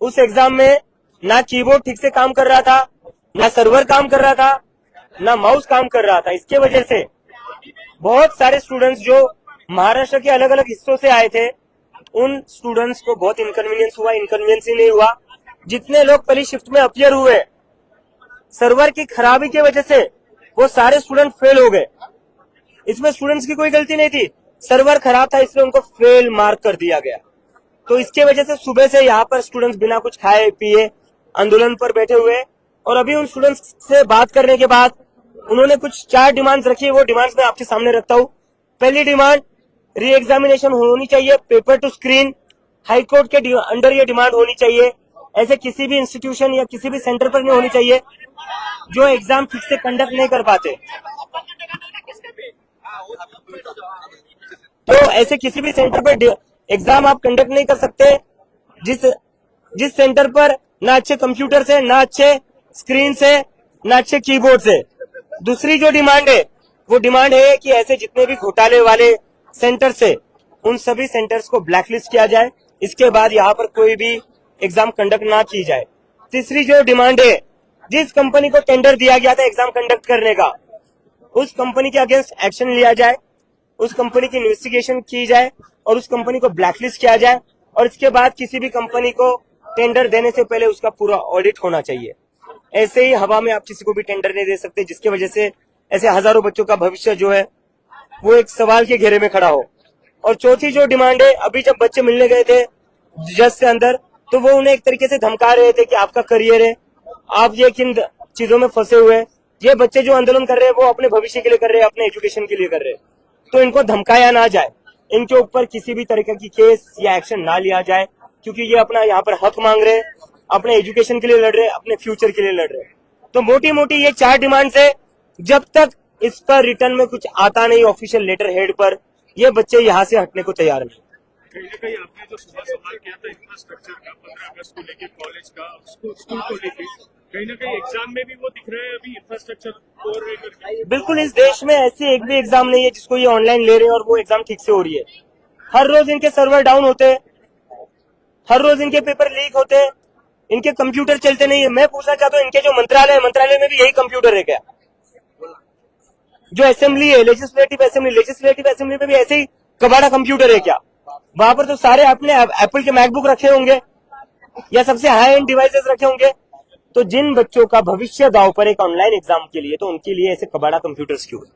उस एग्जाम में ना कीबोर्ड ठीक से काम कर रहा था, ना सर्वर काम कर रहा था, ना माउस काम कर रहा था। इसके वजह से बहुत सारे स्टूडेंट्स जो महाराष्ट्र के अलग अलग हिस्सों से आए थे, उन स्टूडेंट्स को बहुत इनकन्वीनियंस हुआ। इनकन्वीनियंस ही नहीं हुआ, जितने लोग पहली शिफ्ट में अपीयर हुए, सर्वर की खराबी की वजह से वो सारे स्टूडेंट फेल हो गए। इसमें स्टूडेंट्स की कोई गलती नहीं थी, सर्वर खराब था इसलिए उनको फेल मार्क कर दिया गया। तो इसके वजह से सुबह से यहाँ पर स्टूडेंट्स बिना कुछ खाए पिए आंदोलन पर बैठे हुए। और अभी उन स्टूडेंट्स से बात करने के बाद उन्होंने कुछ 4 डिमांड्स रखी है, वो डिमांड्स मैं आपके सामने रखता हूँ। पहली डिमांड, री एग्जामिनेशन होनी चाहिए, paper two screen, high court के अंडर ये डिमांड होनी चाहिए। ऐसे किसी भी इंस्टीट्यूशन या किसी भी सेंटर पर नहीं होनी चाहिए जो एग्जाम ठीक से कंडक्ट नहीं कर पाते। तो ऐसे किसी भी सेंटर पर एग्जाम आप कंडक्ट नहीं कर सकते जिस सेंटर पर ना अच्छे कंप्यूटर से, ना अच्छे स्क्रीन से, ना अच्छे कीबोर्ड से। दूसरी जो डिमांड है वो डिमांड है कि ऐसे जितने भी घोटाले वाले सेंटर्स है उन सभी सेंटर्स को ब्लैकलिस्ट किया जाए, इसके बाद यहाँ पर कोई भी एग्जाम कंडक्ट ना की जाए। तीसरी जो डिमांड है, जिस कंपनी को टेंडर दिया गया था एग्जाम कंडक्ट करने का, उस कंपनी के अगेंस्ट एक्शन लिया जाए, उस कंपनी की इन्वेस्टिगेशन की जाए और उस कंपनी को ब्लैकलिस्ट किया जाए। और इसके बाद किसी भी कंपनी को टेंडर देने से पहले उसका पूरा ऑडिट होना चाहिए। ऐसे ही हवा में आप किसी को भी टेंडर नहीं दे सकते, जिसकी वजह से ऐसे हजारों बच्चों का भविष्य जो है वो एक सवाल के घेरे में खड़ा हो। और चौथी जो डिमांड है, अभी जब बच्चे मिलने गए थे जज से अंदर, तो वो उन्हें एक तरीके से धमका रहे थे कि आपका करियर है, आप ये किन चीजों में फंसे हुए हैं। ये बच्चे जो आंदोलन कर रहे हैं वो अपने भविष्य के लिए कर रहे हैं, अपने एजुकेशन के लिए कर रहे हैं। तो इनको धमकाया ना जाए, इनके ऊपर किसी भी तरीके की केस या एक्शन ना लिया जाए, क्योंकि ये अपना यहाँ पर हक मांग रहे हैं, अपने एजुकेशन के लिए लड़ रहे हैं, अपने फ्यूचर के लिए लड़ रहे हैं। तो मोटी मोटी ये 4 डिमांड्स है। जब तक इस पर रिटर्न में कुछ आता नहीं ऑफिशियल लेटर हेड पर, ये बच्चे यहाँ से हटने को तैयार नहीं। कहीं ना कहीं आपने जो सुबह सवाल किया था इंफ्रास्ट्रक्चर का, 15 अगस्त को लेके, कॉलेज का, स्कूल को लेके, कहीं ना कहीं एग्जाम में भी वो दिख रहा है अभी इंफ्रास्ट्रक्चर। बिल्कुल, इस देश में ऐसी एक भी एग्जाम नहीं है जिसको ये ऑनलाइन ले रहे हैं और वो एग्जाम ठीक से हो रही है। हर रोज इनके सर्वर डाउन होते हैं, हर रोज इनके पेपर लीक होते हैं, इनके कंप्यूटर चलते नहीं है। मैं पूछना चाहता हूँ, इनके जो मंत्रालय में भी यही कंप्यूटर है क्या? जो असेंबली है, लेजिस्लेटिव असेंबली में भी ऐसे ही कबाड़ा कंप्यूटर है क्या? वहां पर तो सारे अपने एप्पल के मैकबुक रखे होंगे या सबसे हाई एंड डिवाइसेस रखे होंगे। तो जिन बच्चों का भविष्य दांव पर एक ऑनलाइन एग्जाम के लिए, तो उनके लिए ऐसे कबाड़ा कंप्यूटर्स क्यों है?